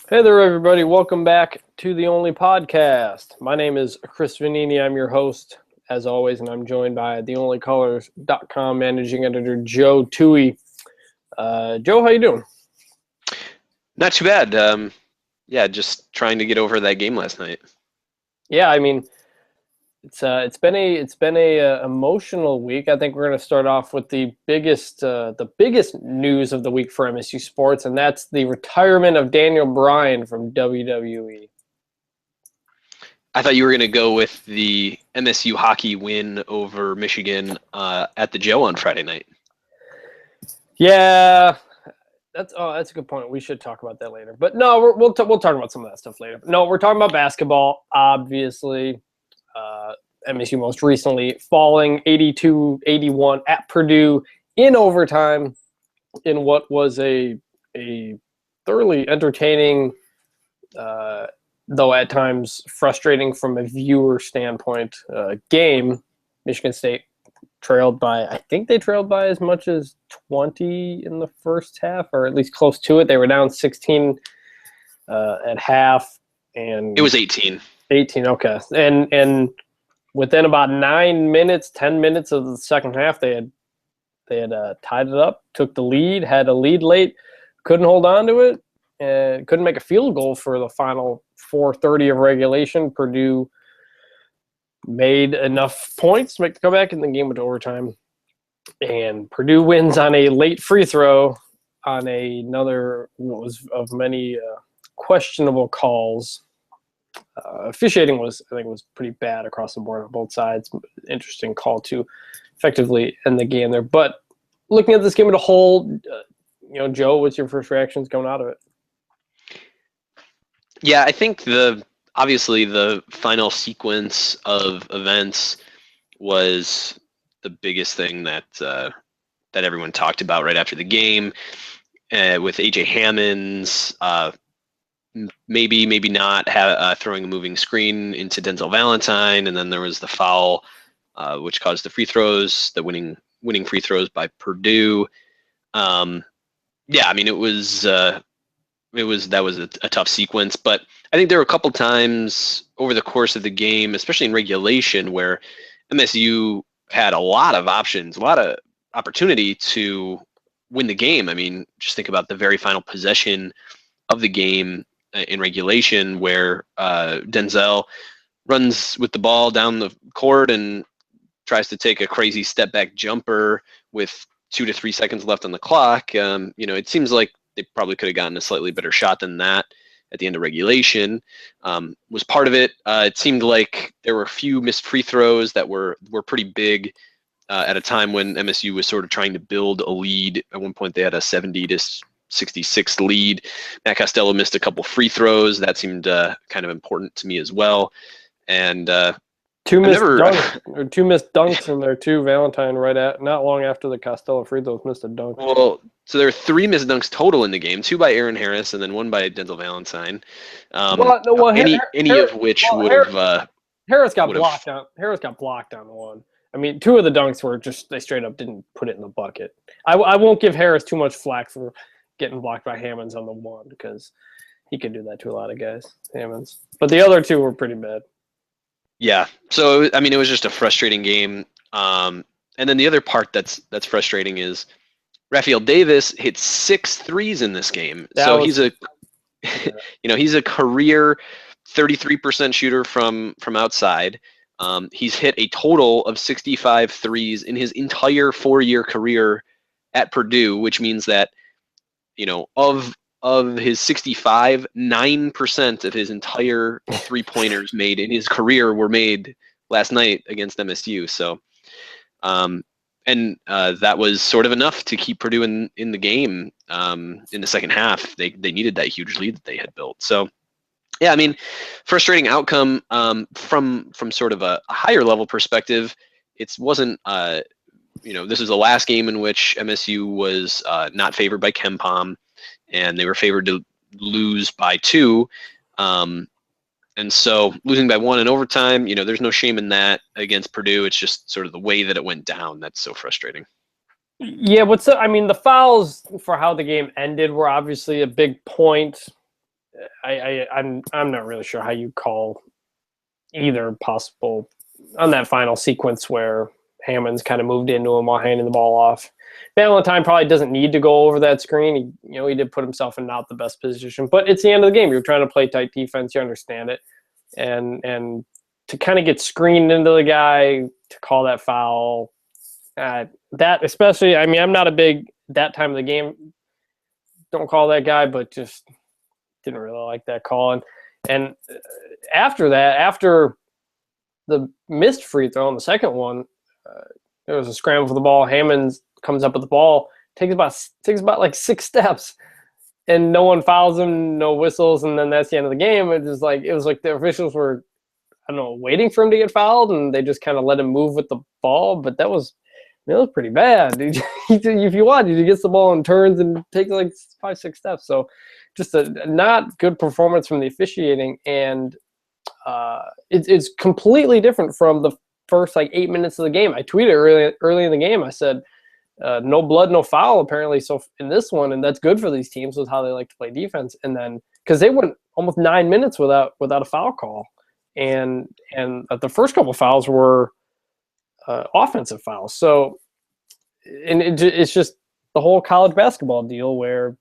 Hey there, everybody. Welcome back to the Only Podcast. My name is Chris Vanini. I'm your host, as always, and I'm joined by theonlycolors.com managing editor Joe Toohey. Joe, how you doing? Not too bad. Just trying to get over that game last night. Yeah, I mean, it's been a emotional week. I think we're going to start off with the biggest news of the week for MSU sports, and that's the retirement of Daniel Bryan from WWE. I thought you were going to go with the MSU hockey win over Michigan at the Joe on Friday night. Yeah, that's a good point. We should talk about that later. But no, we'll talk about some of that stuff later. No, we're talking about basketball, obviously. MSU most recently falling 82-81 at Purdue in overtime in what was a thoroughly entertaining, though at times frustrating from a viewer standpoint, game. Michigan State trailed by, I think they trailed by as much as 20 in the first half, or at least close to it. They were down 16 at half, and it was 18. 18, okay. And within about 10 minutes of the second half, they had tied it up, took the lead, had a lead late, couldn't hold on to it, and couldn't make a field goal for the final 4:30 of regulation. Purdue made enough points to make the comeback, and the game went to overtime. And Purdue wins on a late free throw on another what was of many questionable calls. Officiating was pretty bad across the board on both sides. Interesting call to effectively end the game there. But looking at this game as a whole, Joe, what's your first reactions coming out of it? Yeah, I think obviously the final sequence of events was the biggest thing that everyone talked about right after the game, with AJ Hammons maybe not throwing a moving screen into Denzel Valentine, and then there was the foul which caused the free throws, the winning free throws by Purdue. Yeah, I mean that was a tough sequence, but I think there were a couple times over the course of the game, especially in regulation, where MSU had a lot of options, a lot of opportunity to win the game. I mean, just think about the very final possession of the game in regulation, where Denzel runs with the ball down the court and tries to take a crazy step back jumper with 2 to 3 seconds left on the clock. It seems like they probably could have gotten a slightly better shot than that at the end of regulation. Was part of it. It seemed like there were a few missed free throws that were pretty big at a time when MSU was sort of trying to build a lead. At one point, they had a 70-66 lead. Matt Costello missed a couple free throws. That seemed kind of important to me as well. And two missed dunks in there too. Valentine not long after the Costello free throws missed a dunk. Well, so there are 3 missed dunks total in the game: 2 by Aaron Harris and then 1 by Denzel Valentine. Any of which would have Harris got blocked on. Harris got blocked on one. I mean, 2 of the dunks were just they straight up didn't put it in the bucket. I won't give Harris too much flack for getting blocked by Hammons on the one, because he can do that to a lot of guys, Hammons. But the other 2 were pretty bad. Yeah. So I mean, it was just a frustrating game. And then the other part that's frustrating is Raphael Davis hit 6 threes in this game. He's a he's a career 33% shooter from outside. He's hit a total of 65 threes in his entire 4-year career at Purdue, which means that, of his 65, 9% of his entire 3-pointers made in his career were made last night against MSU. So, that was sort of enough to keep Purdue in the game in the second half. They needed that huge lead that they had built. So, yeah, I mean, frustrating outcome from sort of a higher level perspective. It wasn't, this is the last game in which MSU was not favored by KenPom, and they were favored to lose by 2. And so losing by 1 in overtime, there's no shame in that against Purdue. It's just sort of the way that it went down that's so frustrating. Yeah, the fouls for how the game ended were obviously a big point. I'm not really sure how you call either possible on that final sequence where Hammonds kind of moved into him while handing the ball off. Valentine probably doesn't need to go over that screen. He did put himself in not the best position, but it's the end of the game. You're trying to play tight defense. You understand it. And to kind of get screened into the guy, to call that foul, that especially, I mean, I'm not a big, that time of the game, don't call that guy, but just didn't really like that call. And after that, after the missed free throw on the second one, there was a scramble for the ball. Hammonds comes up with the ball, takes about like 6 steps, and no one fouls him, no whistles, and then that's the end of the game. It was like the officials were, I don't know, waiting for him to get fouled, and they just kind of let him move with the ball. But that was pretty bad. If you watch, he gets the ball and turns and takes like 5-6 steps. So just a not good performance from the officiating, and it's completely different from the first like 8 minutes of the game. I tweeted early in the game. I said, no blood, no foul, apparently. So in this one, and that's good for these teams with how they like to play defense. And then because they went almost 9 minutes without a foul call, and the first couple of fouls were offensive fouls. So, and it's just the whole college basketball deal where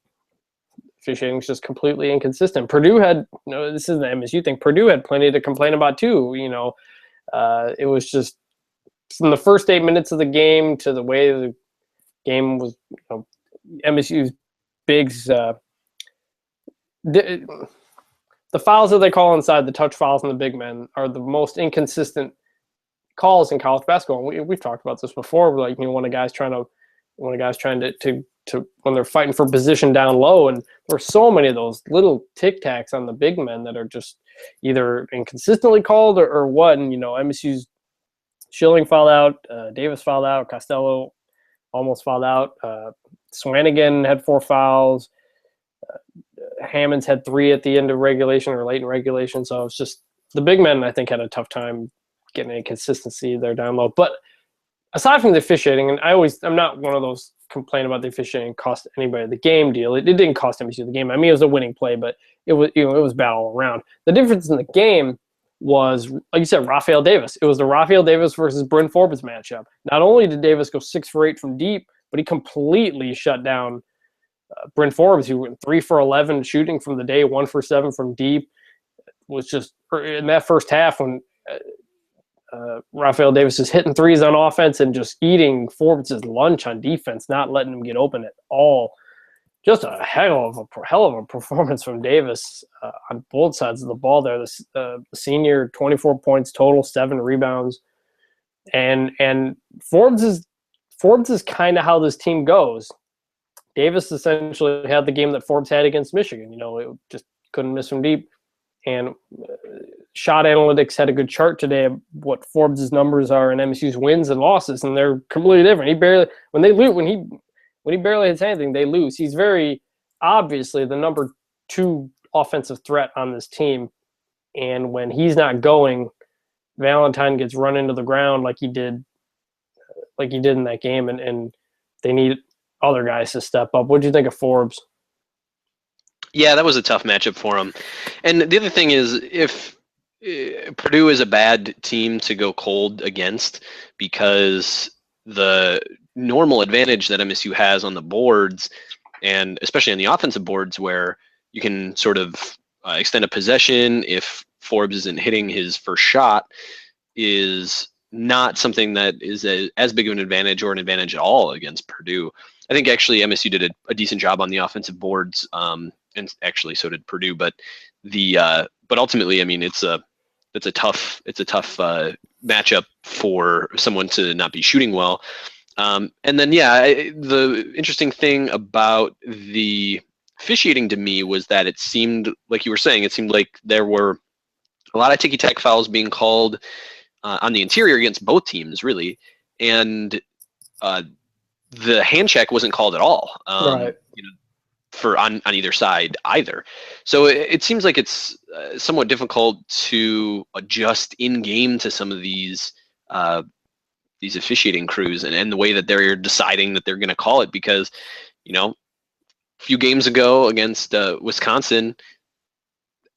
officiating is just completely inconsistent. Purdue had, this isn't the MSU thing. Purdue had plenty to complain about too. It was just from the first 8 minutes of the game to the way the game was, MSU's bigs, the fouls that they call inside, the touch fouls and the big men, are the most inconsistent calls in college basketball. And we've talked about this before. Like, when a guy's trying to when they're fighting for position down low, and there are so many of those little tic tacs on the big men that are just either inconsistently called or what. And MSU's Schilling fouled out, Davis fouled out, Costello almost fouled out, Swanigan had 4 fouls, Hammonds had 3 at the end of regulation or late in regulation. So it's just the big men, I think, had a tough time getting any consistency there down low. But aside from the officiating, and I'm not one of those complain about the officiating cost anybody the game deal. It didn't cost MSU the game. I mean, it was a winning play, but it was bad all around. The difference in the game was, like you said, Raphael Davis. It was the Raphael Davis versus Bryn Forbes matchup. Not only did Davis go 6 for 8 from deep, but he completely shut down Bryn Forbes, who went 3 for 11 shooting from the day, 1 for 7 from deep. Was just in that first half when Raphael Davis is hitting threes on offense and just eating Forbes' lunch on defense, not letting him get open at all. Just a hell of a performance from Davis on both sides of the ball there. The senior, 24 points total, 7 rebounds. And Forbes is kind of how this team goes. Davis essentially had the game that Forbes had against Michigan. It just couldn't miss from deep. And Shot Analytics had a good chart today of what Forbes' numbers are in MSU's wins and losses, and they're completely different. When he barely hits anything, they lose. He's very obviously the number 2 offensive threat on this team, and when he's not going, Valentine gets run into the ground like he did in that game, and they need other guys to step up. What do you think of Forbes? Yeah, that was a tough matchup for him. And the other thing is, if Purdue is a bad team to go cold against, because the normal advantage that MSU has on the boards, and especially on the offensive boards, where you can sort of extend a possession if Forbes isn't hitting his first shot, is not something that is as big of an advantage or an advantage at all against Purdue. I think actually MSU did a decent job on the offensive boards, and actually so did Purdue. But but ultimately, I mean, it's a tough matchup for someone to not be shooting well. And then the interesting thing about the officiating to me was that it seemed like you were saying, it seemed like there were a lot of ticky-tack fouls being called on the interior against both teams, really, and the hand check wasn't called at all. Right. For on either side either. So it seems like it's somewhat difficult to adjust in game to some of these officiating crews and the way that they're deciding that they're going to call it, because a few games ago against Wisconsin,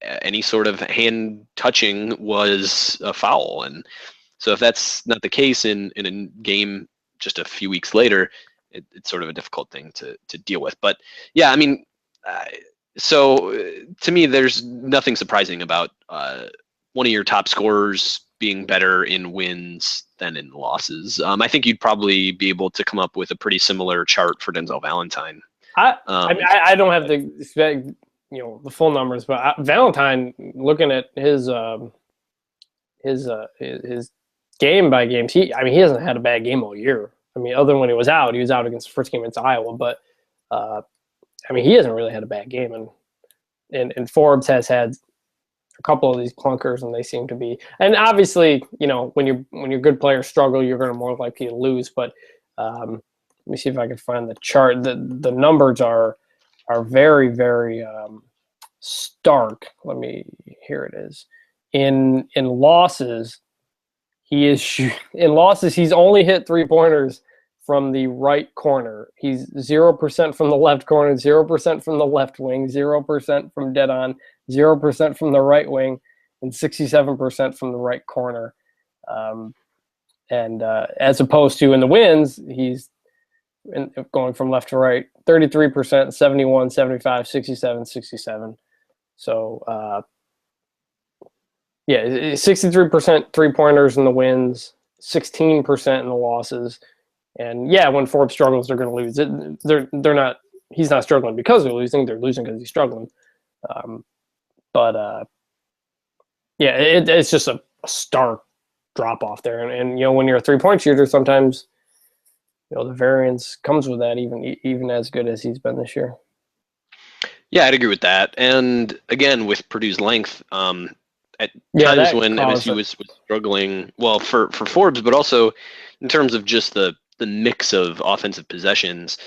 any sort of hand touching was a foul. And so if that's not the case in a game just a few weeks later, it's sort of a difficult thing to deal with. But yeah, I mean, so to me, there's nothing surprising about one of your top scorers being better in wins than in losses. I think you'd probably be able to come up with a pretty similar chart for Denzel Valentine. I mean, I don't have the full numbers, but Valentine, looking at his game by games, he hasn't had a bad game all year. I mean, other than when he was out against the first game against Iowa, but I mean, he hasn't really had a bad game, and Forbes has had a couple of these clunkers, and they seem to be. And obviously, when your good players struggle, you're going to more likely to lose. But let me see if I can find the chart. The numbers are very, very stark. Here it is. In losses, he's only hit 3-pointers from the right corner. He's 0% from the left corner, 0% from the left wing, 0% from dead on, 0% from the right wing, and 67% from the right corner. And as opposed to in the wins, he's going from left to right, 33%, 71, 75, 67, 67. So, 63% 3-pointers in the wins, 16% in the losses. And yeah, when Forbes struggles, they're going to lose. They're not. He's not struggling because they're losing. They're losing because he's struggling. It's just a stark drop off there. And when you're a 3-point shooter, sometimes the variance comes with that. Even as good as he's been this year. Yeah, I'd agree with that. And again, with Purdue's length, at times when MSU was struggling, well, for Forbes, but also in terms of just the mix of offensive possessions,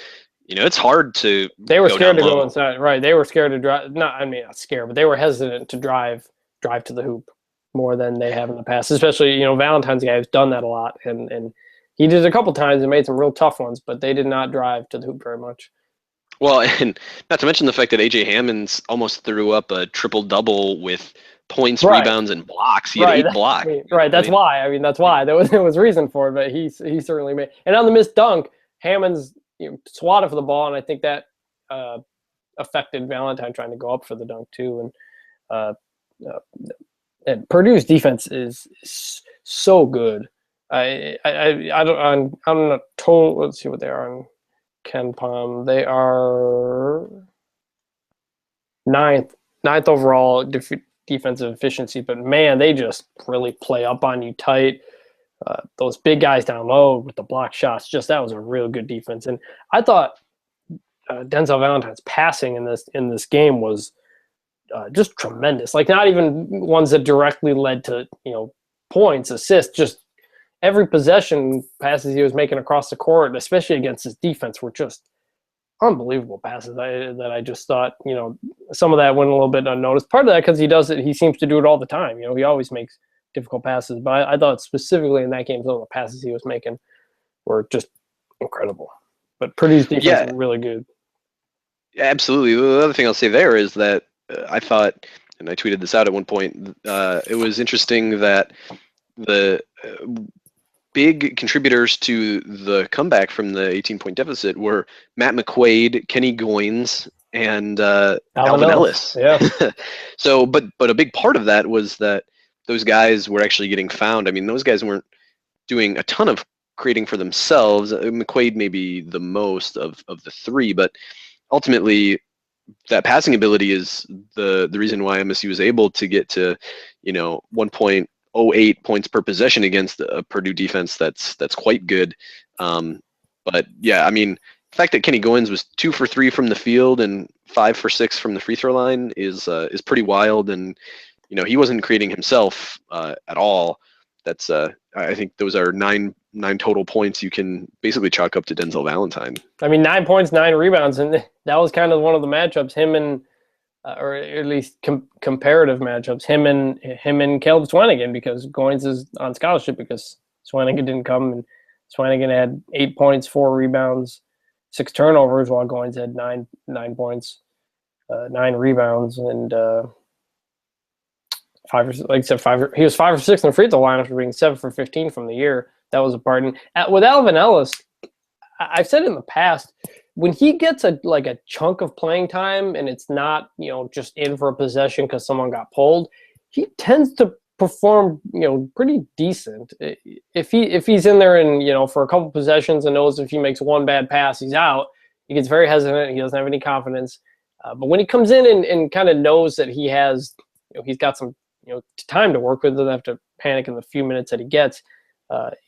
it's hard to. They were scared to go inside, right? They were scared to drive. Not scared, but they were hesitant to drive to the hoop more than they have in the past. Especially, Valentine's a guy who's done that a lot, and he did a couple times and made some real tough ones, but they did not drive to the hoop very much. Well, and not to mention the fact that A.J. Hammonds almost threw up a triple-double with points, rebounds, and blocks. He had 8 blocks. That's why. That's why. There was reason for it, but he certainly made. And on the missed dunk, Hammonds swatted for the ball, and I think that affected Valentine trying to go up for the dunk too. And Purdue's defense is so good. I don't know total. Let's see what they are on KenPom. They are ninth overall defensive efficiency, but man, they just really play up on you tight. Those big guys down low with the block shots, that was a real good defense. And I thought Denzel Valentine's passing in this game was just tremendous. Like, not even ones that directly led to points, assists, just every possession passes he was making across the court, especially against his defense, were just unbelievable passes that I just thought, some of that went a little bit unnoticed. Part of that because he does it, he seems to do it all the time. He always makes difficult passes, but I thought specifically in that game, some of the passes he was making were just incredible. But Purdue's defense is really good. Absolutely. The other thing I'll say there is that I thought, and I tweeted this out at one point, it was interesting that the big contributors to the comeback from the 18-point deficit were Matt McQuaid, Kenny Goins, and Alvin Ellis. Yeah. So, but a big part of that was that those guys were actually getting found. I mean, those guys weren't doing a ton of creating for themselves. McQuaid maybe the most of the three, but ultimately that passing ability is the reason why MSU was able to get to 1.08 points per possession against a Purdue defense that's quite good. But yeah, I mean, the fact that Kenny Goins was 2 for 3 from the field and 5 for 6 from the free throw line is pretty wild. And he wasn't creating himself at all. That's I think those are nine total points you can basically chalk up to Denzel Valentine. I mean, 9 points, 9 rebounds, and that was kind of one of the matchups. Him and or at least comparative matchups. Him and Caleb Swanigan, because Goins is on scholarship because Swanigan didn't come, and Swanigan had 8 points, 4 rebounds, 6 turnovers, while Goins had 9 points, 9 rebounds, and like I said, he was 5 or 6 in the free throw line after being 7 for 15 from the year. That was a part. And with Alvin Ellis, I've said in the past, when he gets a chunk of playing time and it's not, just in for a possession because someone got pulled, he tends to perform, pretty decent. If he's in there and, for a couple possessions and knows if he makes one bad pass, he's out, he gets very hesitant. He doesn't have any confidence. But when he comes in and kind of knows that he has, he's got some, time to work with, doesn't have to panic in the few minutes that he gets,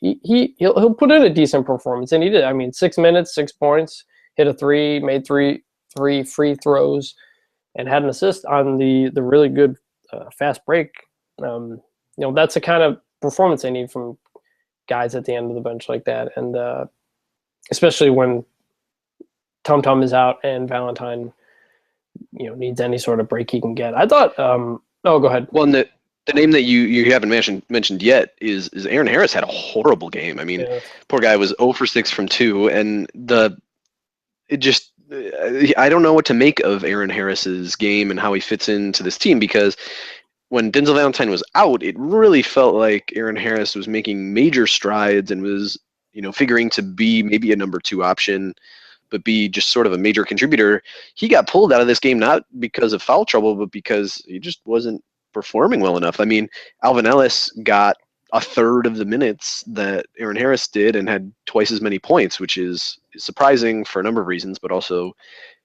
he'll put in a decent performance. And he did. I mean, 6 minutes, 6 points, hit a 3, made three free throws, and had an assist on the really good fast break. That's the kind of performance they need from guys at the end of the bench like that. And especially when Tum Tum is out and Valentine, needs any sort of break he can get. I thought, oh, go ahead. Well, the name that you haven't mentioned yet is Aaron Harris had a horrible game. I mean, Poor guy was 0 for 6 from 2, and I don't know what to make of Aaron Harris's game and how he fits into this team, because when Denzel Valentine was out, it really felt like Aaron Harris was making major strides and was, figuring to be maybe a number 2 option, but be just sort of a major contributor. He got pulled out of this game not because of foul trouble, but because he just wasn't performing well enough. I mean, Alvin Ellis got a third of the minutes that Aaron Harris did and had twice as many points, which is surprising for a number of reasons, but also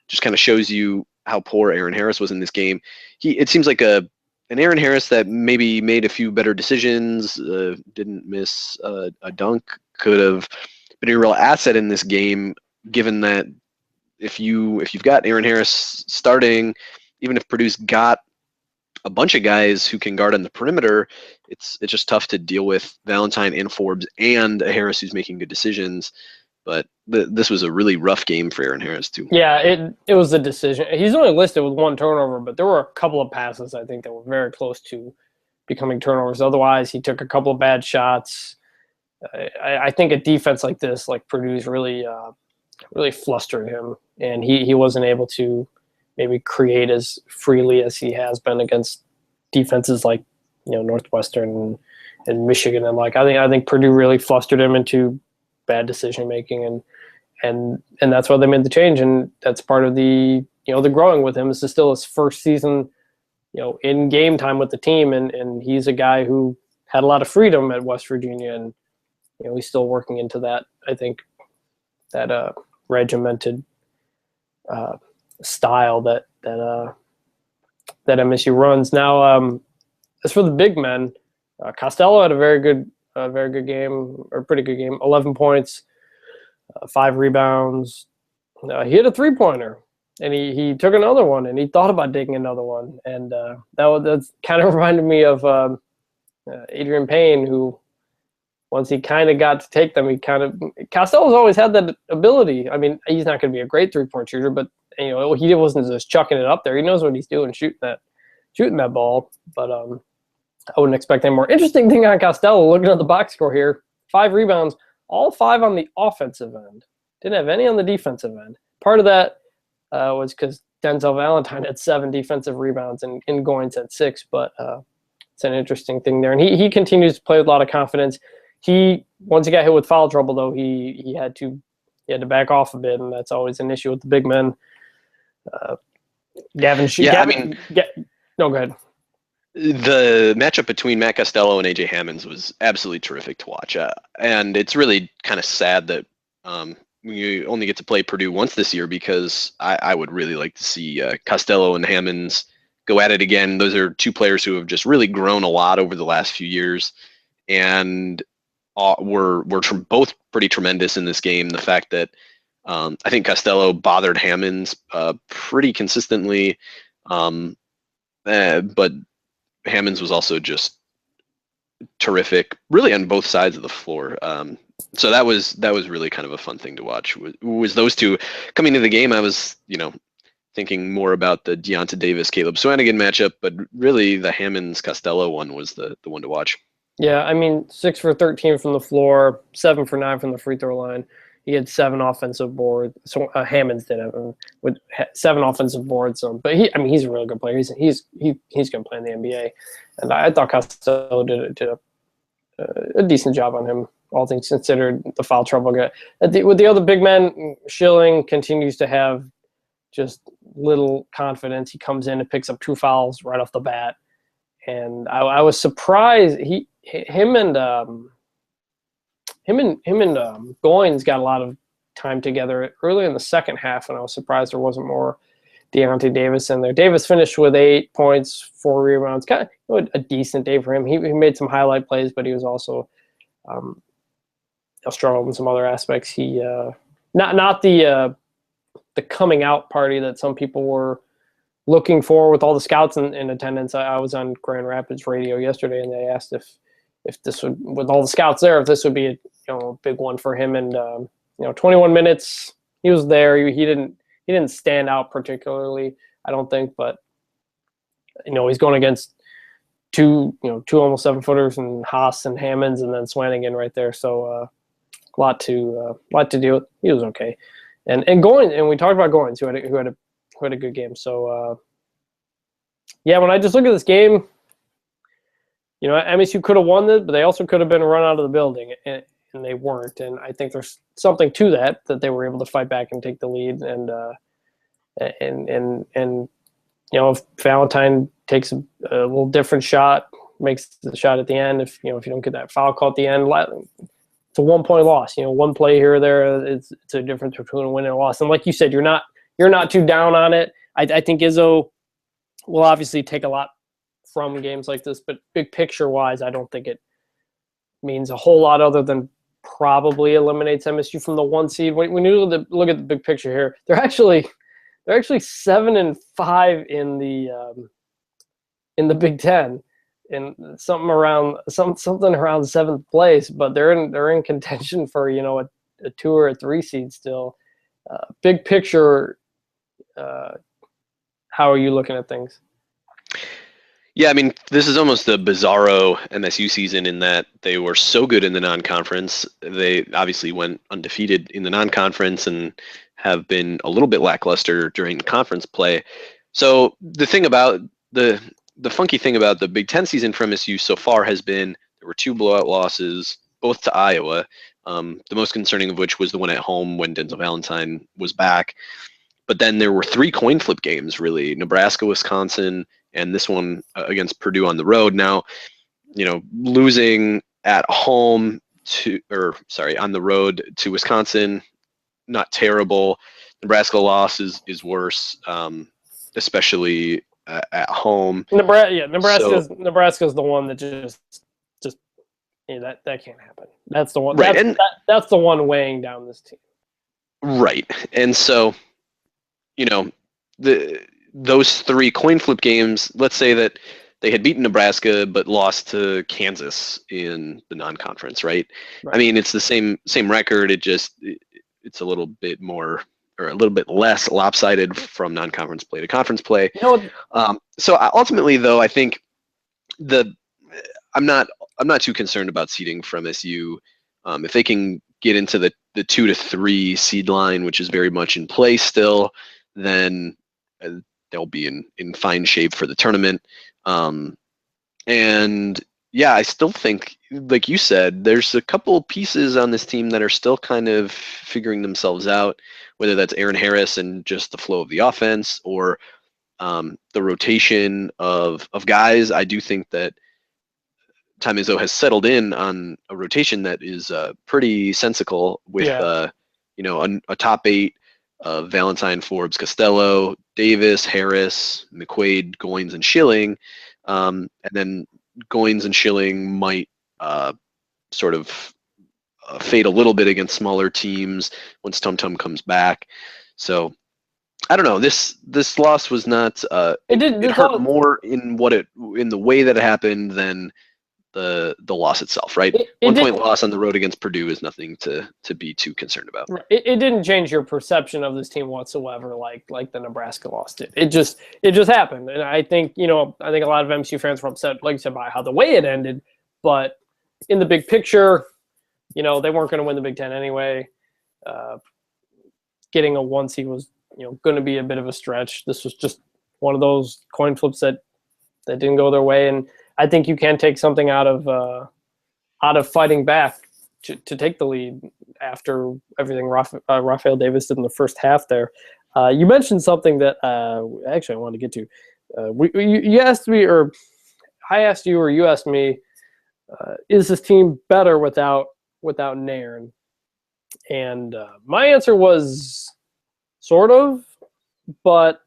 just kind of shows you how poor Aaron Harris was in this game. It seems like an Aaron Harris that maybe made a few better decisions, didn't miss a dunk, could have been a real asset in this game, given that if you've got Aaron Harris starting, even if Purdue's got a bunch of guys who can guard on the perimeter, it's just tough to deal with Valentine and Forbes and a Harris who's making good decisions. But this was a really rough game for Aaron Harris too. Yeah, it was a decision. He's only listed with 1 turnover, but there were a couple of passes I think that were very close to becoming turnovers. Otherwise, he took a couple of bad shots. I think a defense like this, like Purdue's, really flustered him, and he wasn't able to maybe create as freely as he has been against defenses like Northwestern and Michigan. And I think Purdue really flustered him into bad decision making, and that's why they made the change. And that's part of the the growing with him. This is still his first season in game time with the team, and he's a guy who had a lot of freedom at West Virginia, and he's still working into that. I think that regimented style that MSU runs. Now, as for the big men, Costello had a very good game, or pretty good game. 11 points, 5 rebounds. He hit a 3-pointer, and he took another one, and he thought about taking another one, and that's kind of reminded me of Adrian Payne, who once he kind of got to take them, Costello's always had that ability. I mean, he's not going to be a great 3-point shooter, but he wasn't just chucking it up there. He knows what he's doing, shooting that ball. But I wouldn't expect any more. Interesting thing on Costello, looking at the box score here, 5 rebounds, all 5 on the offensive end. Didn't have any on the defensive end. Part of that was because Denzel Valentine had 7 defensive rebounds and Goins had 6, but it's an interesting thing there. And he continues to play with a lot of confidence. Once he got hit with foul trouble, though, he had to back off a bit, and that's always an issue with the big men. Go ahead. The matchup between Matt Costello and AJ Hammonds was absolutely terrific to watch, and it's really kind of sad that you only get to play Purdue once this year, because I would really like to see Costello and Hammonds go at it again. Those are 2 players who have just really grown a lot over the last few years, and were both pretty tremendous in this game. The fact that I think Costello bothered Hammonds pretty consistently, but Hammonds was also just terrific, really on both sides of the floor. So that was really kind of a fun thing to watch. Was those 2 coming to the game? I was thinking more about the Deonta Davis Caleb Swanigan matchup, but really the Hammonds Costello one was the one to watch. Yeah, I mean, 6 for 13 from the floor, 7 for 9 from the free throw line. he had 7 offensive boards. So Hammonds did have with 7 offensive boards. But he's a really good player. He's going to play in the NBA, and I thought Costello did a decent job on him, all things considered. The foul trouble guy with the other big men, Schilling continues to have just little confidence. He comes in and picks up 2 fouls right off the bat, and I was surprised. Him and Goins got a lot of time together early in the second half, and I was surprised there wasn't more Deontay Davis in there. Davis finished with 8 points, 4 rebounds. Kind of a decent day for him. He made some highlight plays, but he was also struggled in some other aspects. He not the coming out party that some people were looking for with all the scouts in attendance. I was on Grand Rapids radio yesterday, and they asked if this would, with all the scouts there, if this would be a big one for him. And 21 minutes, he was there. He didn't stand out particularly, I don't think, but he's going against two almost 7-footers and Haas and Hammonds, and then Swanigan right there. So a lot to deal with. He was okay, and Goins, and we talked about Goins, who had a good game. So when I just look at this game, MSU could have won this, but they also could have been run out of the building, and they weren't. And I think there's something to that they were able to fight back and take the lead. And if Valentine takes a little different shot, makes the shot at the end, if you don't get that foul call at the end, it's a 1-point loss. One play here or there, it's a difference between a win and a loss. And like you said, you're not too down on it. I think Izzo will obviously take a lot from games like this, but big picture wise, I don't think it means a whole lot other than probably eliminates MSU from the 1 seed. When you look at the big picture here, they're actually 7-5 in the Big Ten, and something around 7th place, but they're in contention for a 2 or a 3 seed still. Big picture, how are you looking at things? Yeah, I mean, this is almost a bizarro MSU season in that they were so good in the non-conference. They obviously went undefeated in the non-conference and have been a little bit lackluster during conference play. So the thing about the funky thing about the Big Ten season for MSU so far has been there were 2 blowout losses, both to Iowa. The most concerning of which was the one at home when Denzel Valentine was back. But then there were 3 coin flip games, really: Nebraska, Wisconsin, and this one against Purdue on the road. Now, losing at home on the road to Wisconsin, not terrible. Nebraska loss is worse, especially at home. Nebraska's the one that just that can't happen. That's the one. Right, that's the one weighing down this team. Right, and so, those 3 coin flip games, let's say that they had beaten Nebraska but lost to Kansas in the non-conference, right? I mean, it's the same record. It's a little bit more or a little bit less lopsided from non-conference play to conference play. So ultimately, though, I think I'm not too concerned about seeding from MSU. If they can get into the 2 to 3 seed line, which is very much in play still, then they'll be in fine shape for the tournament. And yeah, I still think, like you said, there's a couple pieces on this team that are still kind of figuring themselves out, whether that's Aaron Harris and just the flow of the offense, or the rotation of guys. I do think that Tom Izzo has settled in on a rotation that is pretty sensical with a top 8 of Valentine, Forbes, Costello, Davis, Harris, McQuaid, Goins, and Schilling. And then Goins and Schilling might sort of fade a little bit against smaller teams once Tum Tum comes back. So I don't know. This loss was not. It hurt more in the way that it happened than the loss itself, right? 1 point loss on the road against Purdue is nothing to be too concerned about. It didn't change your perception of this team whatsoever, like the Nebraska loss did. It just happened, and I think a lot of MSU fans were upset, like you said, by how the way it ended. But in the big picture, they weren't going to win the Big Ten anyway. getting a 1 seed was going to be a bit of a stretch. This was just one of those coin flips that didn't go their way, and I think you can take something out of fighting back to take the lead after everything Rafael Davis did in the first half there. You mentioned something that actually I wanted to get to. You asked me, or I asked you, or you asked me, is this team better without Nairn? And my answer was sort of, but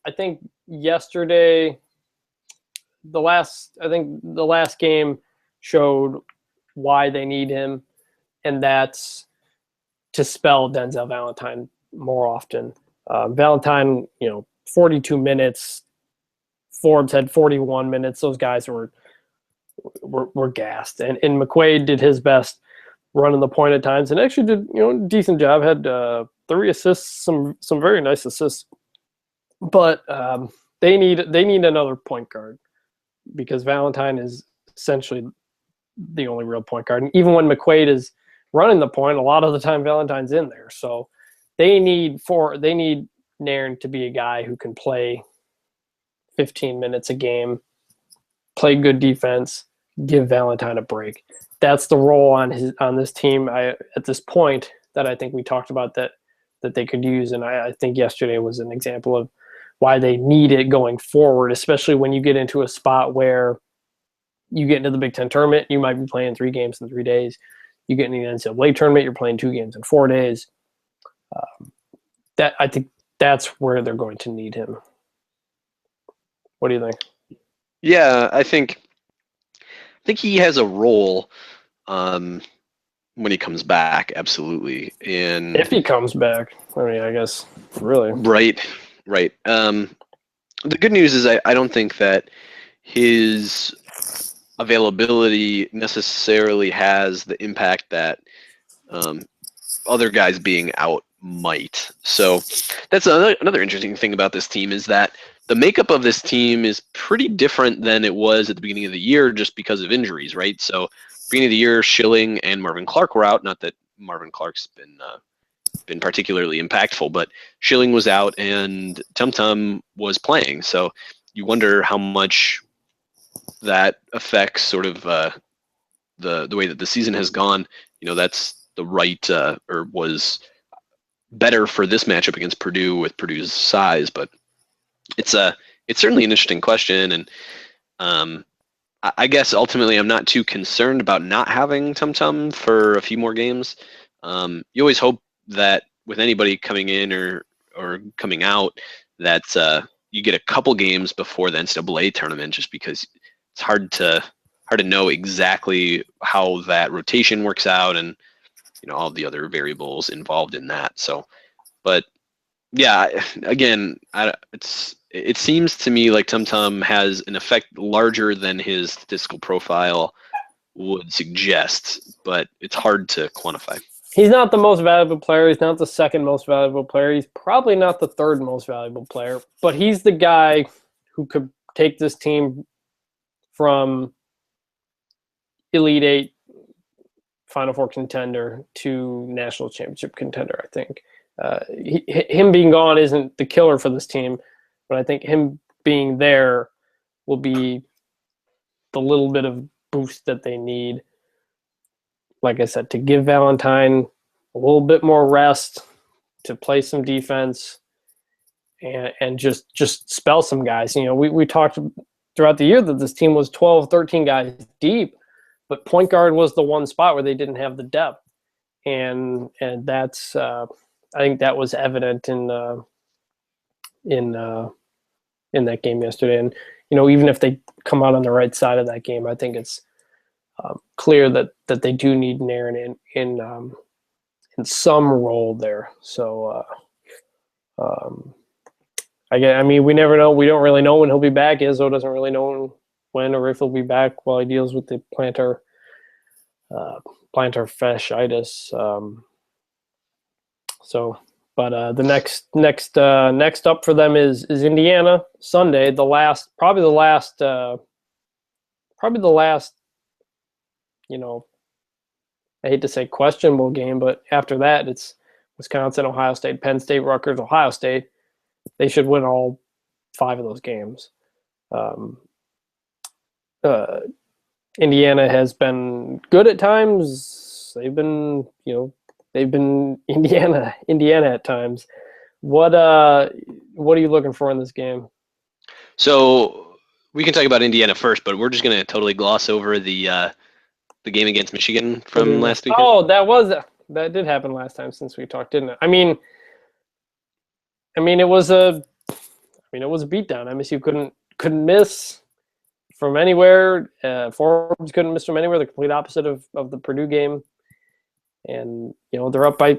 I think yesterday, the last game showed why they need him, and that's to spell Denzel Valentine more often. Valentine, 42 minutes. Forbes had 41 minutes. Those guys were gassed, and McQuaid did his best running the point at times, and actually did a decent job. Had 3 assists, some very nice assists, but they need another point guard because Valentine is essentially the only real point guard. And even when McQuaid is running the point, a lot of the time Valentine's in there. So they need Nairn to be a guy who can play 15 minutes a game, play good defense, give Valentine a break. That's the role on this team at this point that I think we talked about that they could use. And I think yesterday was an example of why they need it going forward, especially when you get into a spot where you get into the Big Ten tournament, you might be playing 3 games in 3 days. You get into the NCAA tournament, you're playing 2 games in 4 days. I think that's where they're going to need him. What do you think? Yeah, I think he has a role when he comes back, absolutely. And if he comes back, I mean, I guess really. Right. The good news is I don't think that his availability necessarily has the impact that other guys being out might. So that's another interesting thing about this team is that the makeup of this team is pretty different than it was at the beginning of the year just because of injuries, right? So beginning of the year, Schilling and Marvin Clark were out. Not that Marvin Clark's been particularly impactful, but Schilling was out and Tum Tum was playing. So you wonder how much that affects sort of the way that the season has gone. That's the right or was better for this matchup against Purdue with Purdue's size, but it's certainly an interesting question, and I guess ultimately I'm not too concerned about not having Tum Tum for a few more games. You always hope that with anybody coming in or coming out that you get a couple games before the NCAA tournament, just because it's hard to know exactly how that rotation works out and all the other variables involved in that. So, but yeah, again, it seems to me like Tum Tum has an effect larger than his statistical profile would suggest, but it's hard to quantify. He's not the most valuable player. He's not the second most valuable player. He's probably not the third most valuable player, but he's the guy who could take this team from Elite Eight, Final Four contender to national championship contender, I think. Him being gone isn't the killer for this team, but I think him being there will be the little bit of boost that they need. Like I said, to give Valentine a little bit more rest, to play some defense, and just spell some guys. We talked throughout the year that this team was 12, 13 guys deep, but point guard was the one spot where they didn't have the depth. And that's I think that was evident in that game yesterday. And even if they come out on the right side of that game, I think it's clear that they do need Nairn in some role there. So I mean, we never know. We don't really know when he'll be back. Izzo doesn't really know when or if he'll be back while he deals with the plantar fasciitis. But the next up for them is Indiana Sunday. Probably the last I hate to say questionable game, but after that, it's Wisconsin, Ohio State, Penn State, Rutgers, Ohio State. They should win all 5 of those games. Indiana has been good at times. They've been Indiana at times. What are you looking for in this game? So we can talk about Indiana first, but we're just going to totally gloss over the game against Michigan from last weekend. Oh, that did happen last time since we talked, didn't it? I mean, it was a beatdown. MSU couldn't miss from anywhere. Forbes couldn't miss from anywhere. The complete opposite of the Purdue game. And they're up by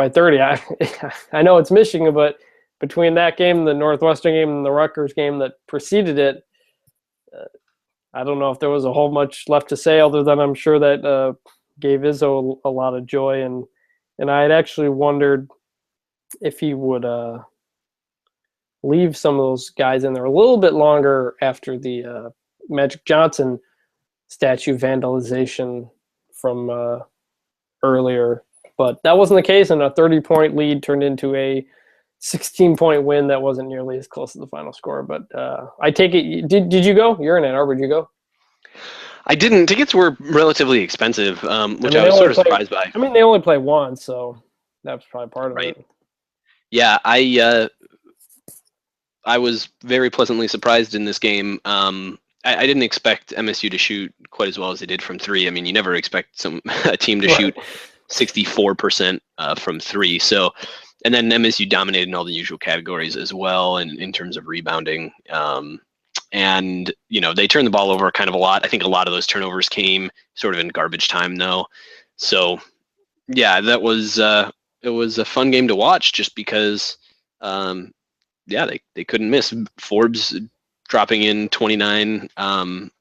30. I know it's Michigan, but between that game, the Northwestern game, and the Rutgers game that preceded it, I don't know if there was a whole much left to say, other than I'm sure that gave Izzo a lot of joy, and I had actually wondered if he would leave some of those guys in there a little bit longer after the Magic Johnson statue vandalization from earlier. But that wasn't the case, and a 30-point lead turned into a 16-point win that wasn't nearly as close as the final score. But I take it, did you go? You're in Ann Arbor. Did you go? I didn't. Tickets were relatively expensive, which I was sort of surprised by. I mean, they only play once, so that's probably part of it. Yeah, I was very pleasantly surprised in this game. I didn't expect MSU to shoot quite as well as they did from 3. I mean, you never expect a team to shoot 64% from 3. So, and then MSU dominated in all the usual categories as well, and in terms of rebounding. And they turned the ball over kind of a lot. I think a lot of those turnovers came sort of in garbage time, though. So, yeah, that was it was a fun game to watch, just because, they couldn't miss. Forbes dropping in 29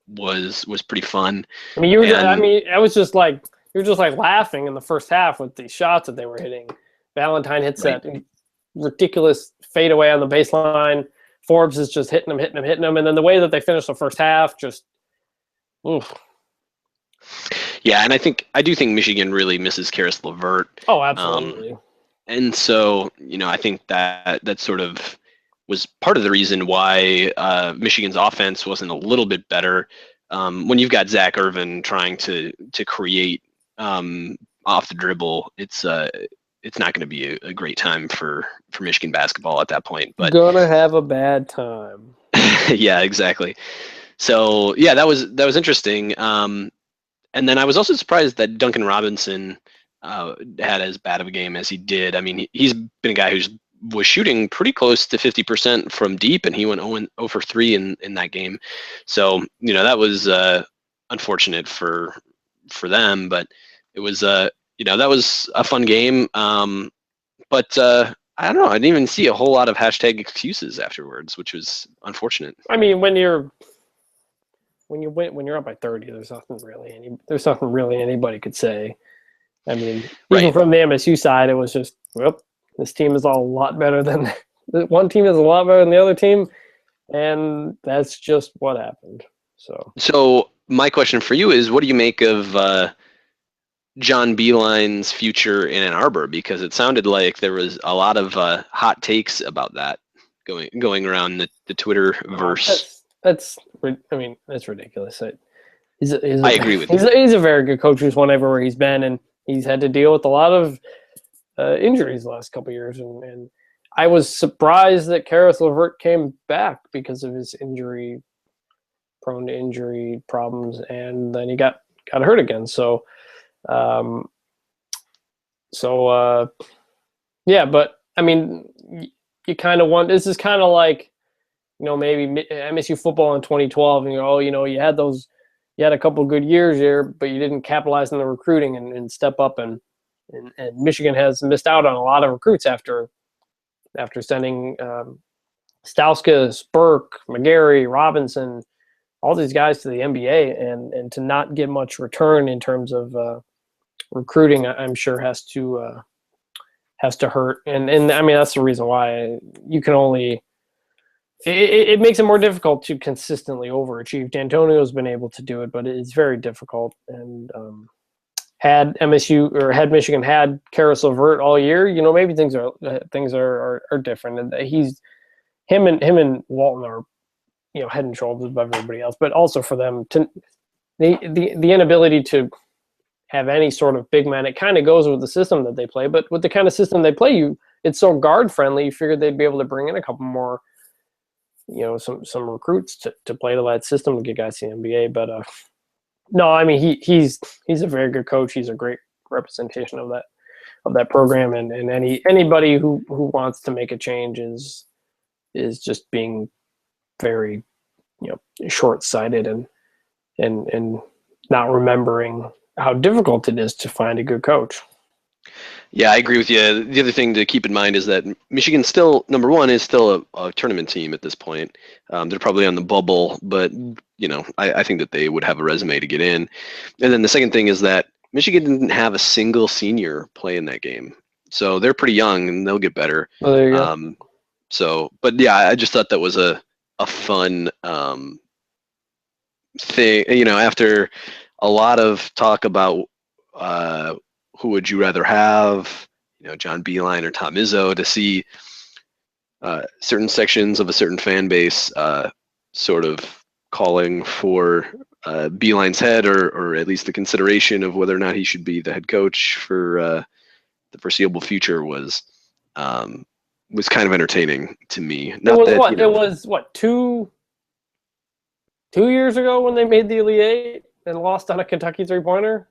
was pretty fun. I mean, I was just like, you were just like laughing in the first half with the shots that they were hitting. Valentine hits that ridiculous fadeaway on the baseline. Forbes is just hitting them, and then the way that they finished the first half, just oof. Yeah, and I do think Michigan really misses Karis LeVert. Oh, absolutely. And so, I think that sort of was part of the reason why Michigan's offense wasn't a little bit better. When you've got Zach Irvin trying to create off the dribble, it's not going to be a great time for Michigan basketball at that point. But gonna have a bad time. Yeah, exactly. So yeah, that was interesting. And then I was also surprised that Duncan Robinson had as bad of a game as he did. I mean, he's been a guy who was shooting pretty close to 50% from deep, and he went 0 for 3 in that game. So that was unfortunate for them, but it was that was a fun game. But I don't know. I didn't even see a whole lot of hashtag excuses afterwards, which was unfortunate. I mean, when you're up by 30, there's nothing really anybody could say. I mean, even from the MSU side, it was just, well, this team is a lot better than one team is a lot better than the other team, and that's just what happened. So my question for you is, what do you make of John Beilein's future in Ann Arbor? Because it sounded like there was a lot of hot takes about that going around the Twitterverse. That's ridiculous. I agree with you. He's a very good coach who's won everywhere he's been, and he's had to deal with a lot of injuries the last couple of years. And I was surprised that Karis LeVert came back because of his prone to injury problems, and then he got hurt again. So, yeah, but I mean, you kind of want, this is kind of like, maybe MSU football in 2012, and you had a couple of good years here, but you didn't capitalize on the recruiting and step up, and Michigan has missed out on a lot of recruits after sending Stauskas, Burke, McGarry, Robinson, all these guys to the NBA, and to not get much return in terms of recruiting, I'm sure has to hurt. And I mean, that's the reason why you can only. It makes it more difficult to consistently overachieve. D'Antonio's been able to do it, but it's very difficult. And had MSU or had Michigan had Karis LeVert all year, maybe things are different. And him and Walton are, head and shoulders above everybody else. But also for them to the inability to have any sort of big man, it kind of goes with the system that they play. But with the kind of system they play, it's so guard friendly. You figured they'd be able to bring in a couple more, some recruits to play to that system to get guys to the NBA. But no, I mean he's a very good coach. He's a great representation of that program, and anybody who wants to make a change is just being very short-sighted and not remembering how difficult it is to find a good coach. Yeah, I agree with you. The other thing to keep in mind is that Michigan still, number one, is still a tournament team at this point. They're probably on the bubble, but I think that they would have a resume to get in. And then the second thing is that Michigan didn't have a single senior play in that game, so they're pretty young and they'll get better. Oh, there you go. But yeah, I just thought that was a fun thing. After a lot of talk about who would you rather have, John Beilein or Tom Izzo, to see certain sections of a certain fan base sort of calling for Beilein's head, or at least the consideration of whether or not he should be the head coach for the foreseeable future was kind of entertaining to me. It was 2 years ago when they made the Elite Eight and lost on a Kentucky three-pointer.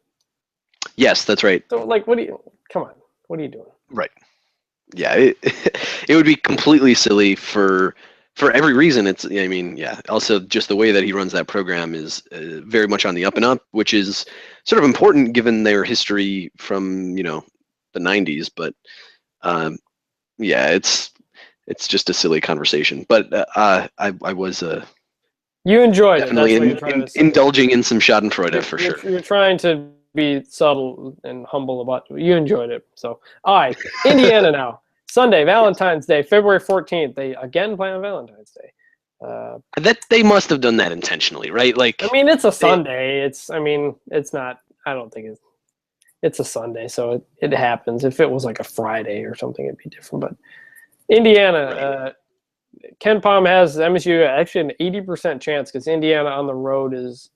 Yes, that's right. So, come on, what are you doing? Right. Yeah, it would be completely silly for every reason. Also just the way that he runs that program is very much on the up and up, which is sort of important given their history from, the 90s. But yeah, it's just a silly conversation. But I was you enjoyed definitely indulging in some Schadenfreude for sure. You're trying to be subtle and humble about it. You enjoyed it. So, all right, Indiana now. Sunday, Valentine's Day, February 14th. They again play on Valentine's Day. That they must have done that intentionally, right? It's a Sunday. It's not. I don't think it's a Sunday, so it happens. If it was like a Friday or something, it'd be different. But Indiana, right. Ken Pom has MSU actually an 80% chance because Indiana on the road is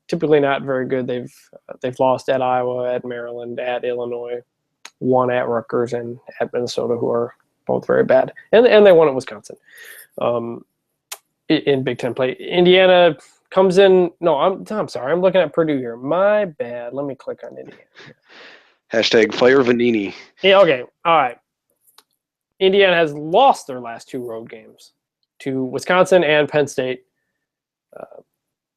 typically not very good. They've lost at Iowa, at Maryland, at Illinois, won at Rutgers, and at Minnesota, who are both very bad. And they won at Wisconsin in Big Ten play. Indiana comes in. No, I'm sorry. I'm looking at Purdue here. My bad. Let me click on Indiana. Hashtag fire Vanini. Yeah. Okay. All right. Indiana has lost their last 2 road games to Wisconsin and Penn State.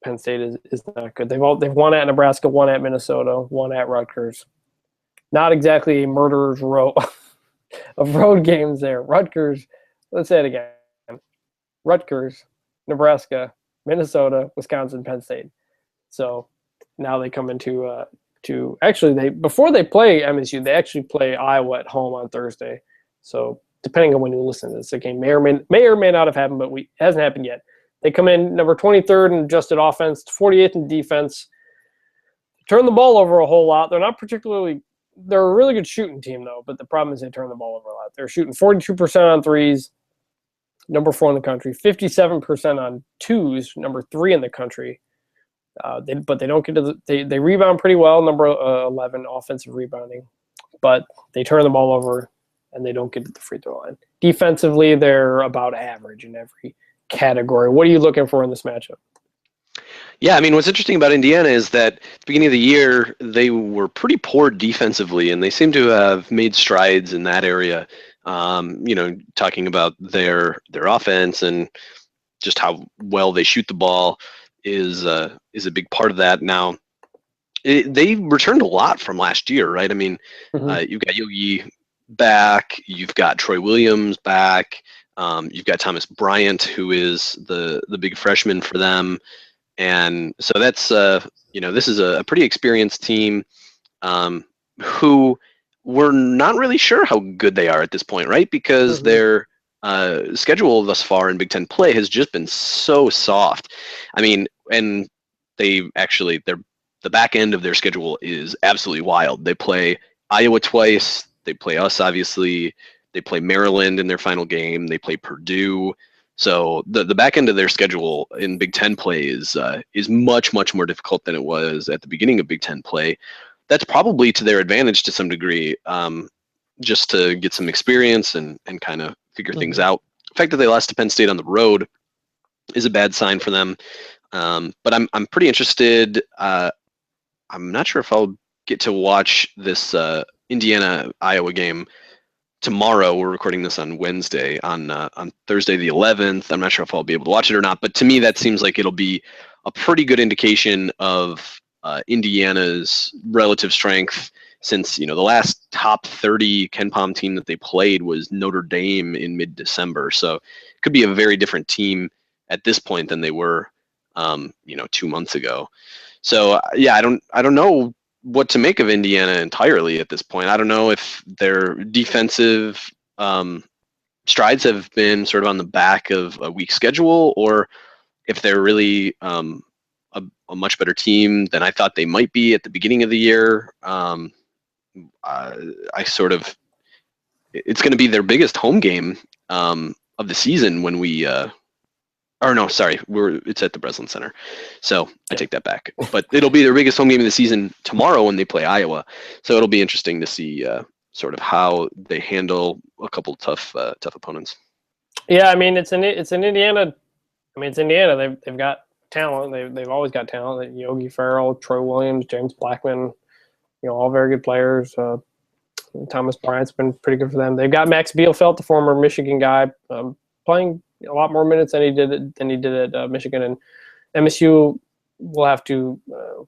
Penn State is not good. They've won at Nebraska, won at Minnesota, won at Rutgers. Not exactly a murderer's row of road games there. Rutgers, let's say it again. Rutgers, Nebraska, Minnesota, Wisconsin, Penn State. So now they come into before they play MSU, they actually play Iowa at home on Thursday. So depending on when you listen to this, the game may or may not have happened, but it hasn't happened yet. They come in number 23rd in adjusted offense, 48th in defense. Turn the ball over a whole lot. They're a really good shooting team, though, but the problem is they turn the ball over a lot. They're shooting 42% on threes, number 4 in the country, 57% on twos, number 3 in the country. But they don't get to they rebound pretty well, number 11 offensive rebounding, but they turn the ball over and they don't get to the free throw line. Defensively, they're about average in every category. What are you looking for in this matchup? Yeah, what's interesting about Indiana is that at the beginning of the year, they were pretty poor defensively, and they seem to have made strides in that area. Talking about their offense and just how well they shoot the ball is a big part of that. Now, they returned a lot from last year, right? You've got Yogi back, you've got Troy Williams back, you've got Thomas Bryant, who is the big freshman for them. And so that's, this is a pretty experienced team who we're not really sure how good they are at this point, right? Because their schedule thus far in Big Ten play has just been so soft. And they're the back end of their schedule is absolutely wild. They play Iowa twice. They play us, obviously. They play Maryland in their final game. They play Purdue. So the back end of their schedule in Big Ten play is much, much more difficult than it was at the beginning of Big Ten play. That's probably to their advantage to some degree, just to get some experience and kind of figure things out. The fact that they lost to Penn State on the road is a bad sign for them. But I'm pretty interested. I'm not sure if I'll get to watch this Indiana-Iowa game tomorrow. We're recording this on Wednesday. On Thursday the 11th, I'm not sure if I'll be able to watch it or not. But to me, that seems like it'll be a pretty good indication of Indiana's relative strength, since the last top 30 KenPom team that they played was Notre Dame in mid-December. So it could be a very different team at this point than they were 2 months ago. So yeah, I don't know what to make of Indiana entirely at this point. I don't know if their defensive strides have been sort of on the back of a weak schedule, or if they're really a much better team than I thought they might be at the beginning of the year. It's going to be their biggest home game of the season when we. It's at the Breslin Center, so I take that back. But it'll be their biggest home game of the season tomorrow when they play Iowa. So it'll be interesting to see sort of how they handle a couple tough opponents. Yeah, I mean it's in Indiana. I mean it's Indiana. They've got talent. They've always got talent. Yogi Ferrell, Troy Williams, James Blackman, all very good players. Thomas Bryant's been pretty good for them. They've got Max Bielfeldt, the former Michigan guy, playing a lot more minutes than he did at Michigan, and MSU will have to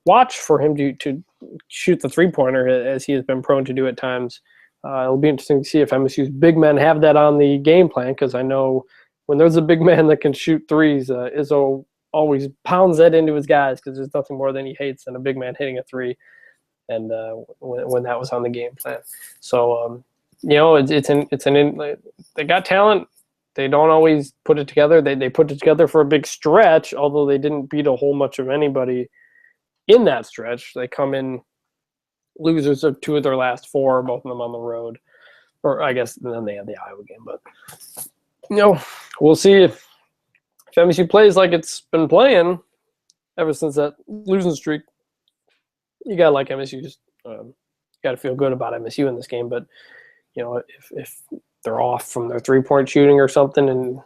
watch for him to shoot the three-pointer as he has been prone to do at times. It'll be interesting to see if MSU's big men have that on the game plan, because I know when there's a big man that can shoot threes, Izzo always pounds that into his guys, because there's nothing more than he hates than a big man hitting a three, and when that was on the game plan. So they got talent. They don't always put it together. They put it together for a big stretch, although they didn't beat a whole much of anybody in that stretch. They come in losers of 2 of their last 4, both of them on the road. Or I guess then they have the Iowa game. But, we'll see if MSU plays like it's been playing ever since that losing streak. You got to like MSU. Just got to feel good about MSU in this game. But, if they're off from their three-point shooting or something, and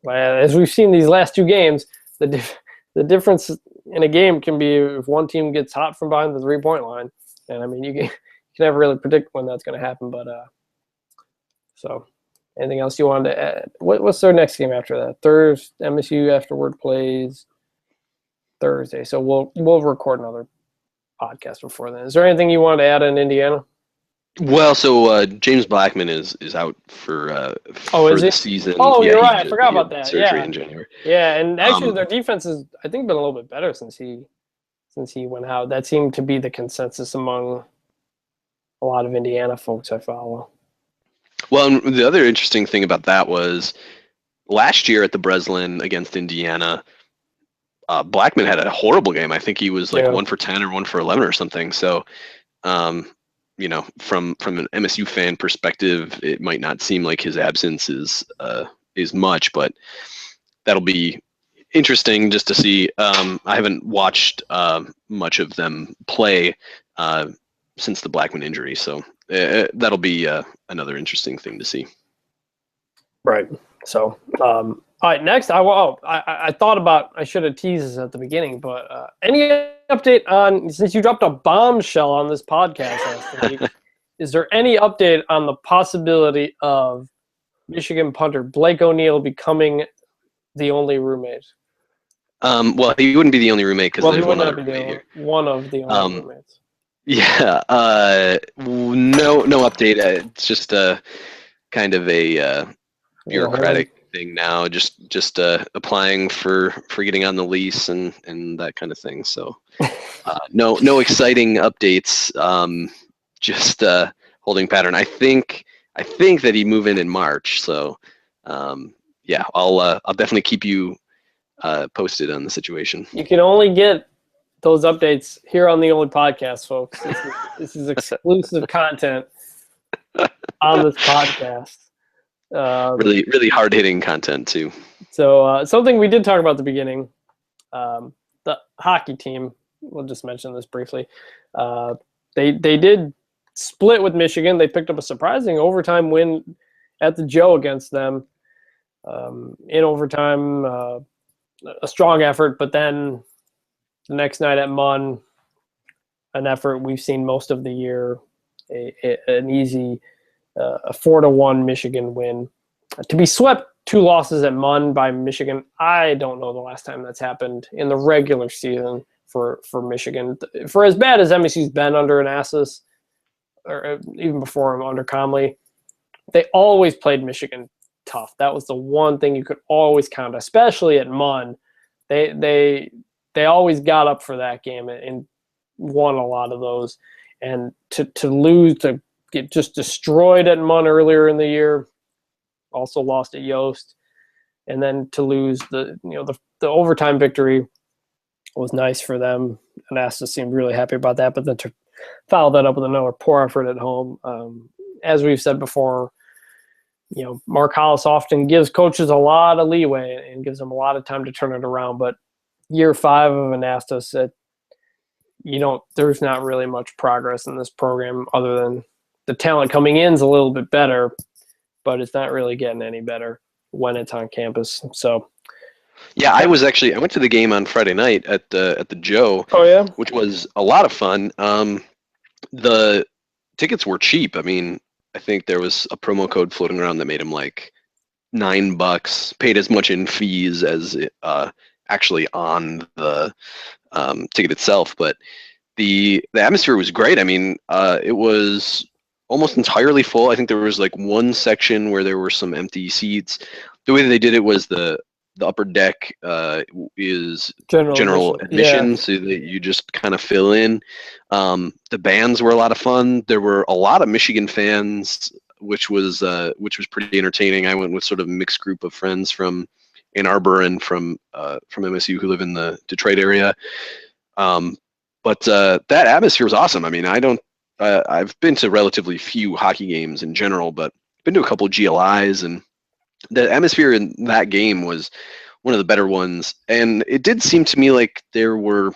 as we've seen these last 2 games, the difference in a game can be if one team gets hot from behind the three-point line. And I mean, you can never really predict when that's going to happen. But so, anything else you wanted to add? What's their next game after that? Thursday. MSU afterward plays Thursday. So we'll record another podcast before then. Is there anything you want to add in Indiana? Well, so James Blackman is out for the season. Oh, you're right. I forgot about that. Surgery in January. Yeah, and actually their defense has, I think, been a little bit better since he went out. That seemed to be the consensus among a lot of Indiana folks I follow. Well, and the other interesting thing about that was last year at the Breslin against Indiana, Blackman had a horrible game. I think he was 1 for 10 or 1 for 11 or something. So, from an MSU fan perspective, it might not seem like his absence is much, but that'll be interesting just to see. I haven't watched much of them play since the Blackman injury, so that'll be another interesting thing to see. Right. So, all right. Next, I thought about, I should have teased this at the beginning, but any update on, since you dropped a bombshell on this podcast last week, is there any update on the possibility of Michigan punter Blake O'Neill becoming the only roommate? Well, he wouldn't be the only roommate because there's one other roommate here. One of the only roommates. Yeah. No update. It's just a kind of a bureaucratic thing now. Just applying for getting on the lease and that kind of thing. So no exciting updates. Just holding pattern. I think that he'd move in March. So yeah, I'll definitely keep you posted on the situation. You can only get those updates here on the Only Podcast, folks. This is exclusive content on this podcast. Really, really hard hitting content too. So something we did talk about at the beginning, the hockey team. We'll just mention this briefly. They did split with Michigan. They picked up a surprising overtime win at the Joe against them. In overtime, a strong effort, but then the next night at Munn, an effort we've seen most of the year, an easy a 4-1 Michigan win. To be swept 2 losses at Munn by Michigan, I don't know the last time that's happened in the regular season for Michigan. For as bad as MSU's been under Anastas, or even before him under Comley, they always played Michigan tough. That was the one thing you could always count, especially at Munn. They always got up for that game and won a lot of those. And to lose, to get just destroyed at Munn earlier in the year, also lost at Yost, and then to lose the overtime victory was nice for them. Anastas seemed really happy about that, but then to follow that up with another poor effort at home, as we've said before, Mark Hollis often gives coaches a lot of leeway and gives them a lot of time to turn it around. But year 5 of Anastas, there's not really much progress in this program other than the talent coming in is a little bit better, but it's not really getting any better when it's on campus. So, yeah, I went to the game on Friday night at the Joe. Oh yeah, which was a lot of fun. The tickets were cheap. I mean, I think there was a promo code floating around that made them like $9, paid as much in fees as actually on the ticket itself. But the atmosphere was great. I mean, it was almost entirely full. I think there was like one section where there were some empty seats. The way that they did it was the upper deck is general admission, yeah. so that you just kind of fill in. The bands were a lot of fun. There were a lot of Michigan fans, which was pretty entertaining. I went with sort of a mixed group of friends from Ann Arbor and from MSU who live in the Detroit area. But that atmosphere was awesome. I mean, I've been to relatively few hockey games in general, but been to a couple of GLIs, and the atmosphere in that game was one of the better ones. And it did seem to me like there were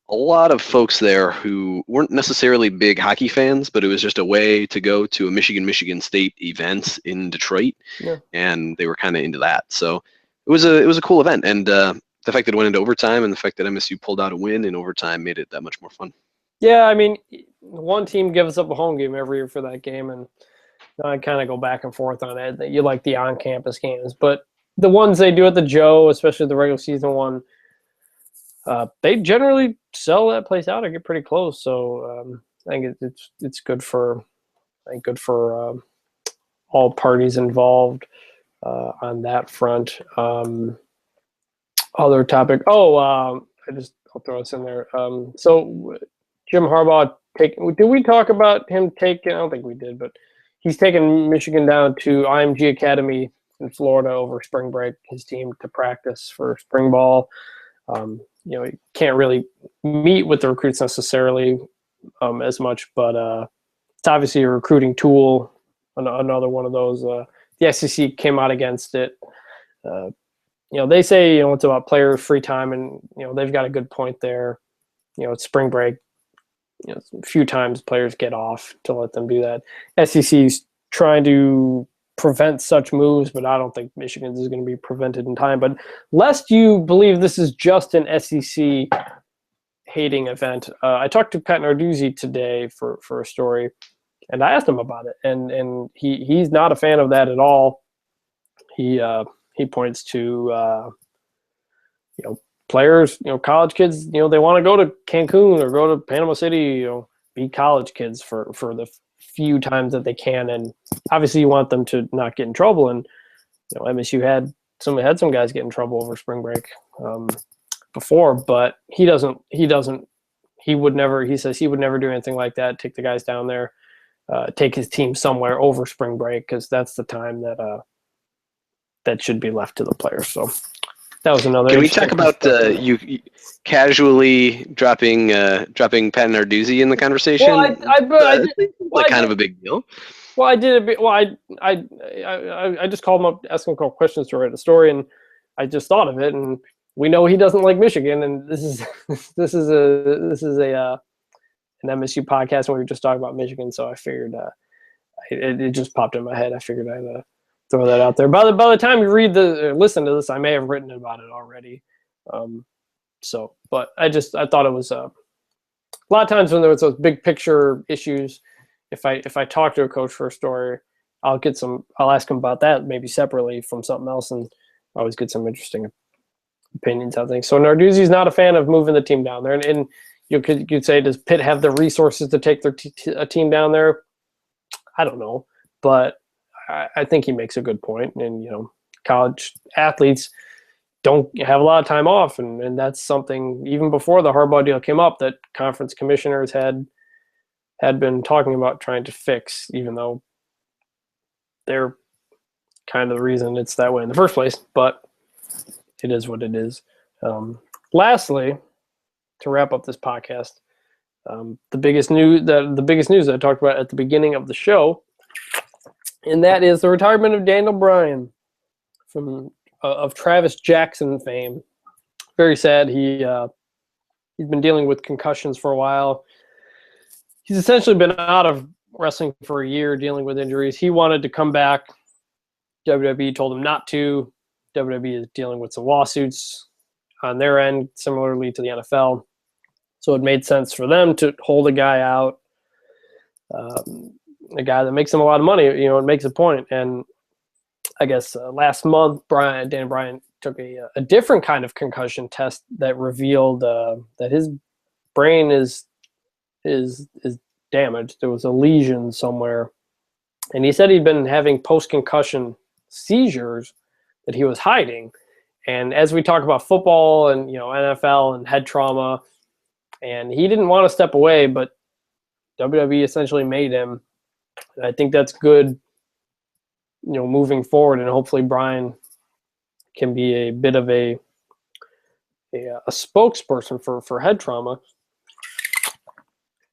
a lot of folks there who weren't necessarily big hockey fans, but it was just a way to go to a Michigan State event in Detroit, Yeah. and they were kind of into that. So it was a cool event, and the fact that it went into overtime and the fact that MSU pulled out a win in overtime made it that much more fun. Yeah, I mean, one team gives up a home game every year for that game, and I kind of go back and forth on it. You like the on-campus games, but the ones they do at the Joe, especially the regular season one, they generally sell that place out or get pretty close. So I think it's good for all parties involved on that front. Other topic. I'll throw this in there. So Jim Harbaugh did we talk about him taking? I don't think we did, but he's taken Michigan down to IMG Academy in Florida over spring break, his team to practice for spring ball. He can't really meet with the recruits necessarily as much, but it's obviously a recruiting tool, another one of those. The SEC came out against it. They say, it's about players' free time, and, they've got a good point there. It's spring break. A few times players get off to let them do that. SEC's trying to prevent such moves, but I don't think Michigan's is going to be prevented in time. But lest you believe this is just an SEC hating event, I talked to Pat Narduzzi today for a story, and I asked him about it, and he's not a fan of that at all. He points to players, college kids, they want to go to Cancun or go to Panama City, be college kids for the few times that they can. And obviously you want them to not get in trouble. And, MSU had some guys get in trouble over spring break before, but he says he would never do anything like that. Take the guys down there, take his team somewhere over spring break, because that's the time that should be left to the players. So that was another. Can we talk about you casually dropping Pat Narduzzi in the conversation? Well, I did, like kind of a big deal. Well, I did a bit. Well, I just called him up, asked him a couple questions to write a story, and I just thought of it. And we know he doesn't like Michigan, and this is an MSU podcast, and we were just talking about Michigan. So I figured it just popped in my head. I figured I'd throw that out there. By the time you listen to this, I may have written about it already. But I thought it was a lot of times when there was those big picture issues. If I talk to a coach for a story, I'll ask him about that maybe separately from something else, and I always get some interesting opinions on things. So Narduzzi's not a fan of moving the team down there, and you could say, does Pitt have the resources to take their a team down there? I don't know, but I think he makes a good point. And college athletes don't have a lot of time off, and that's something even before the Harbaugh deal came up that conference commissioners had been talking about trying to fix, even though they're kind of the reason it's that way in the first place. But it is what it is. Lastly, to wrap up this podcast, the biggest news that I talked about at the beginning of the show, and that is the retirement of Daniel Bryan of Travis Jackson fame. Very sad. He's been dealing with concussions for a while. He's essentially been out of wrestling for a year, dealing with injuries. He wanted to come back. WWE told him not to. WWE is dealing with some lawsuits on their end, similarly to the NFL. So it made sense for them to hold a guy out, a guy that makes them a lot of money. It makes a point. And I guess last month, Dan Bryan took a different kind of concussion test that revealed that his brain is damaged. There was a lesion somewhere, and he said he'd been having post-concussion seizures that he was hiding. And as we talk about football and NFL and head trauma, and he didn't want to step away, but WWE essentially made him. And I think that's good, moving forward, and hopefully Bryan can be a bit of a spokesperson for head trauma.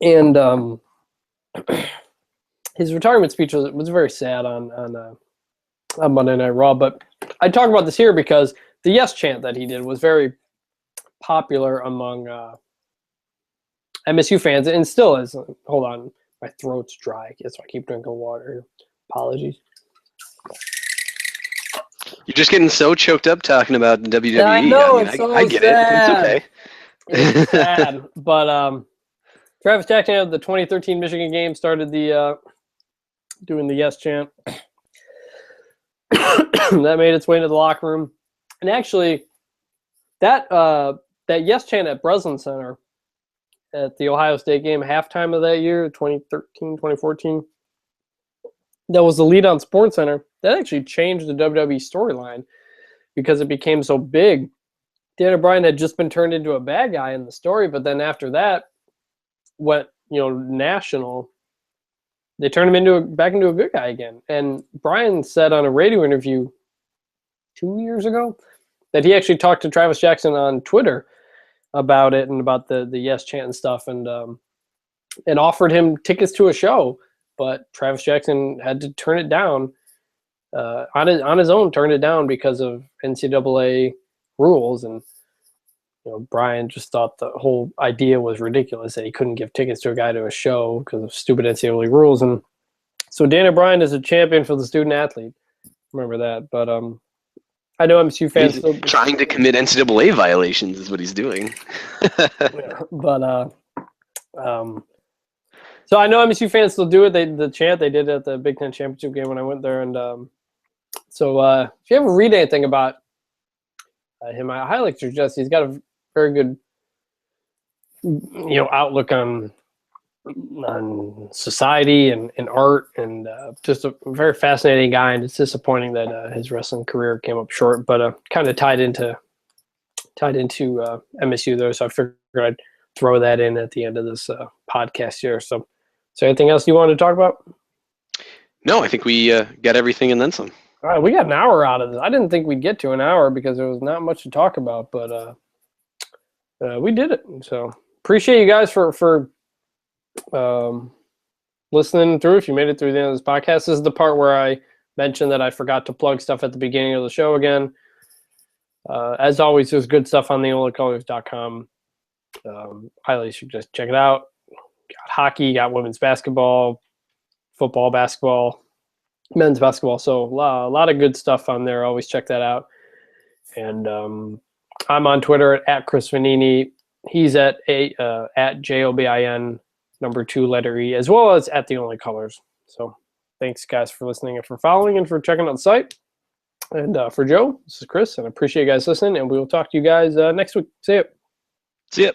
And his retirement speech was very sad on Monday Night Raw. But I talk about this here because the yes chant that he did was very popular among MSU fans, and still is. Hold on, my throat's dry, so I keep drinking water. Apologies. You're just getting so choked up talking about WWE. Yeah, I know, I get it. It's okay. It's sad, but Travis Jackson of the 2013 Michigan game started the doing the yes chant. That made its way into the locker room, and actually, that yes chant at Breslin Center at the Ohio State game, halftime of that year, 2013, 2014, that was the lead on SportsCenter. That actually changed the WWE storyline because it became so big. Daniel Bryan had just been turned into a bad guy in the story, but then after that went, national. They turned him back into a good guy again. And Bryan said on a radio interview 2 years ago that he actually talked to Travis Jackson on Twitter about it and about the yes chant and stuff, and offered him tickets to a show, but Travis Jackson had to turn it down on his own, turned it down because of NCAA rules. And Bryan just thought the whole idea was ridiculous, that he couldn't give tickets to a guy to a show because of stupid NCAA rules. And so Daniel Bryan is a champion for the student athlete. Remember that. But I know MSU fans still trying to commit NCAA violations is what he's doing. Yeah, but so I know MSU fans still do it. The chant, they did it at the Big Ten championship game when I went there. And so if you ever read anything about him, I highly suggest. He's got a very good outlook on society and art, and just a very fascinating guy. And it's disappointing that his wrestling career came up short, but kind of tied into MSU though. So I figured I'd throw that in at the end of this podcast here. So anything else you wanted to talk about? No, I think we got everything and then some. All right, we got an hour out of this. I didn't think we'd get to an hour because there was not much to talk about, but we did it. So appreciate you guys for listening through. If you made it through the end of this podcast, this is the part where I mentioned that I forgot to plug stuff at the beginning of the show again. As always, there's good stuff on theonlycolors.com. Highly suggest check it out. Got hockey, got women's basketball, football, basketball, men's basketball. So a lot of good stuff on there. Always check that out. And I'm on Twitter at Chris Vanini. He's at JOBIN #2 as well as at The Only Colors. So thanks guys for listening and for following and for checking out the site. And for Joe, this is Chris, and I appreciate you guys listening. And we will talk to you guys next week. See ya. See ya.